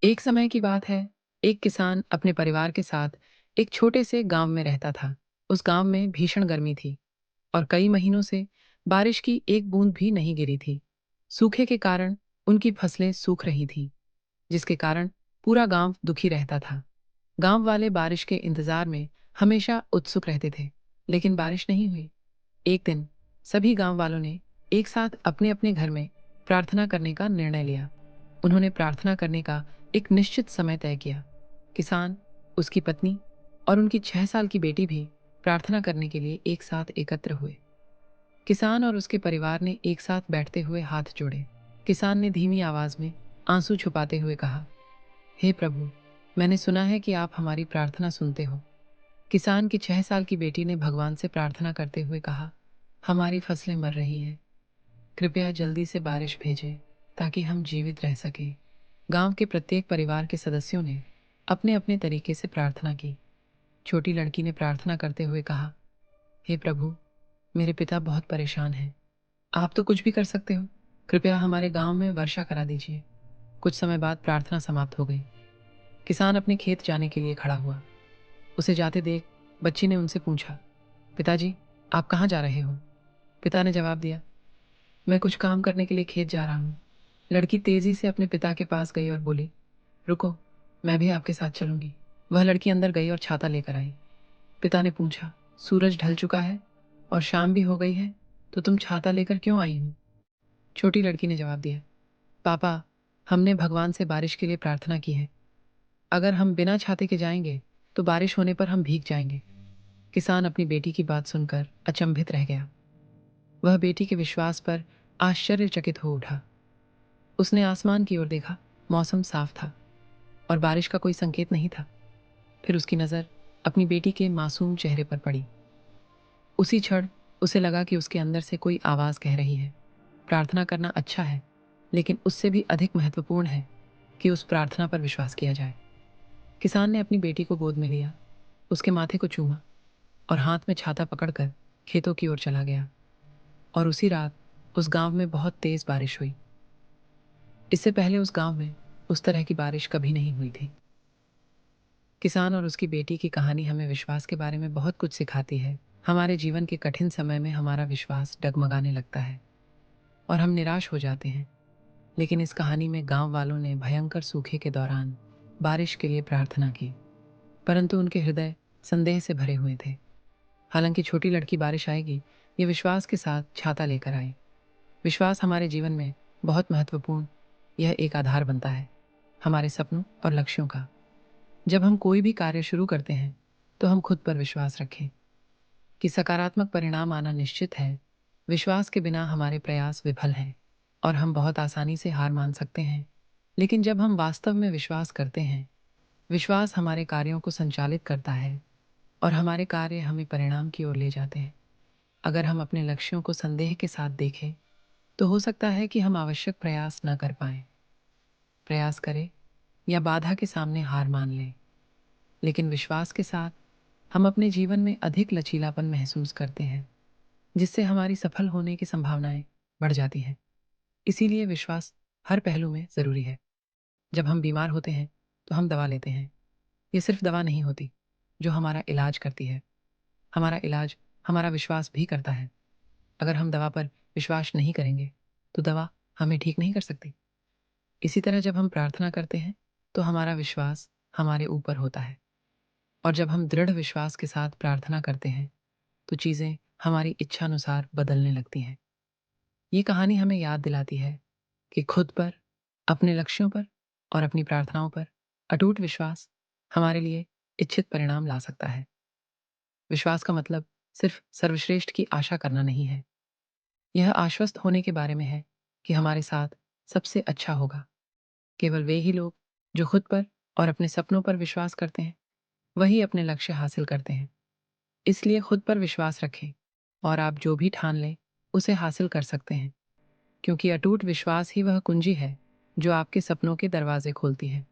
एक समय की बात है, एक किसान अपने परिवार के साथ एक छोटे से गांव में रहता था। उस गांव में भीषण गर्मी थी और कई महीनों से बारिश की एक बूंद भी नहीं गिरी थी। सूखे के कारण उनकी फसलें सूख रही थीं, जिसके कारण पूरा गांव दुखी रहता था। गांव वाले बारिश के इंतजार में हमेशा उत्सुक रहते थे, लेकिन बारिश नहीं हुई। एक दिन सभी गांव वालों ने एक साथ अपने अपने घर में प्रार्थना करने का निर्णय लिया। उन्होंने प्रार्थना करने का एक निश्चित समय तय किया। किसान, उसकी पत्नी और उनकी 6 साल की बेटी भी प्रार्थना करने के लिए एक साथ एकत्र हुए। किसान और उसके परिवार ने एक साथ बैठते हुए हाथ जोड़े। किसान ने धीमी आवाज में आंसू छुपाते हुए कहा, हे प्रभु, मैंने सुना है कि आप हमारी प्रार्थना सुनते हो। किसान की 6 साल की बेटी ने भगवान से प्रार्थना करते हुए कहा, हमारी फसलें मर रही हैं, कृपया जल्दी से बारिश भेजें ताकि हम जीवित रह सकें। गांव के प्रत्येक परिवार के सदस्यों ने अपने अपने तरीके से प्रार्थना की। छोटी लड़की ने प्रार्थना करते हुए कहा, हे प्रभु, मेरे पिता बहुत परेशान हैं। आप तो कुछ भी कर सकते हो, कृपया हमारे गांव में वर्षा करा दीजिए। कुछ समय बाद प्रार्थना समाप्त हो गई। किसान अपने खेत जाने के लिए खड़ा हुआ। उसे जाते देख बच्ची ने उनसे पूछा, पिताजी, आप कहाँ जा रहे हो? पिता ने जवाब दिया, मैं कुछ काम करने के लिए खेत जा रहा हूँ। लड़की तेजी से अपने पिता के पास गई और बोली, रुको, मैं भी आपके साथ चलूंगी। वह लड़की अंदर गई और छाता लेकर आई। पिता ने पूछा, सूरज ढल चुका है और शाम भी हो गई है, तो तुम छाता लेकर क्यों आई हो? छोटी लड़की ने जवाब दिया, पापा, हमने भगवान से बारिश के लिए प्रार्थना की है। अगर हम बिना छाते के जाएंगे तो बारिश होने पर हम भीग जाएंगे। किसान अपनी बेटी की बात सुनकर अचंभित रह गया। वह बेटी के विश्वास पर आश्चर्यचकित हो उठा। उसने आसमान की ओर देखा। मौसम साफ था और बारिश का कोई संकेत नहीं था। फिर उसकी नज़र अपनी बेटी के मासूम चेहरे पर पड़ी। उसी क्षण उसे लगा कि उसके अंदर से कोई आवाज़ कह रही है, प्रार्थना करना अच्छा है, लेकिन उससे भी अधिक महत्वपूर्ण है कि उस प्रार्थना पर विश्वास किया जाए। किसान ने अपनी बेटी को गोद में लिया, उसके माथे को चूमा और हाथ में छाता पकड़कर खेतों की ओर चला गया। और उसी रात उस गांव में बहुत तेज बारिश हुई। इससे पहले उस गांव में उस तरह की बारिश कभी नहीं हुई थी। किसान और उसकी बेटी की कहानी हमें विश्वास के बारे में बहुत कुछ सिखाती है। हमारे जीवन के कठिन समय में हमारा विश्वास डगमगाने लगता है और हम निराश हो जाते हैं, लेकिन इस कहानी में गांव वालों ने भयंकर सूखे के दौरान बारिश के लिए प्रार्थना की, परंतु उनके हृदय संदेह से भरे हुए थे। हालांकि छोटी लड़की बारिश आएगी ये विश्वास के साथ छाता लेकर आई। विश्वास हमारे जीवन में बहुत महत्वपूर्ण, यह एक आधार बनता है हमारे सपनों और लक्ष्यों का। जब हम कोई भी कार्य शुरू करते हैं तो हम खुद पर विश्वास रखें कि सकारात्मक परिणाम आना निश्चित है। विश्वास के बिना हमारे प्रयास विफल हैं और हम बहुत आसानी से हार मान सकते हैं। लेकिन जब हम वास्तव में विश्वास करते हैं, विश्वास हमारे कार्यों को संचालित करता है और हमारे कार्य हमें परिणाम की ओर ले जाते हैं। अगर हम अपने लक्ष्यों को संदेह के साथ देखें तो हो सकता है कि हम आवश्यक प्रयास न कर पाएं, प्रयास करें या बाधा के सामने हार मान लें। लेकिन विश्वास के साथ हम अपने जीवन में अधिक लचीलापन महसूस करते हैं, जिससे हमारी सफल होने की संभावनाएं बढ़ जाती हैं। इसीलिए विश्वास हर पहलू में ज़रूरी है। जब हम बीमार होते हैं तो हम दवा लेते हैं। ये सिर्फ दवा नहीं होती जो हमारा इलाज करती है, हमारा इलाज हमारा विश्वास भी करता है। अगर हम दवा पर विश्वास नहीं करेंगे तो दवा हमें ठीक नहीं कर सकती। इसी तरह जब हम प्रार्थना करते हैं तो हमारा विश्वास हमारे ऊपर होता है, और जब हम दृढ़ विश्वास के साथ प्रार्थना करते हैं तो चीज़ें हमारी इच्छा अनुसार बदलने लगती हैं। ये कहानी हमें याद दिलाती है कि खुद पर, अपने लक्ष्यों पर और अपनी प्रार्थनाओं पर अटूट विश्वास हमारे लिए इच्छित परिणाम ला सकता है। विश्वास का मतलब सिर्फ सर्वश्रेष्ठ की आशा करना नहीं है, यह आश्वस्त होने के बारे में है कि हमारे साथ सबसे अच्छा होगा। केवल वे ही लोग जो खुद पर और अपने सपनों पर विश्वास करते हैं, वही अपने लक्ष्य हासिल करते हैं। इसलिए खुद पर विश्वास रखें और आप जो भी ठान लें उसे हासिल कर सकते हैं, क्योंकि अटूट विश्वास ही वह कुंजी है जो आपके सपनों के दरवाजे खोलती है।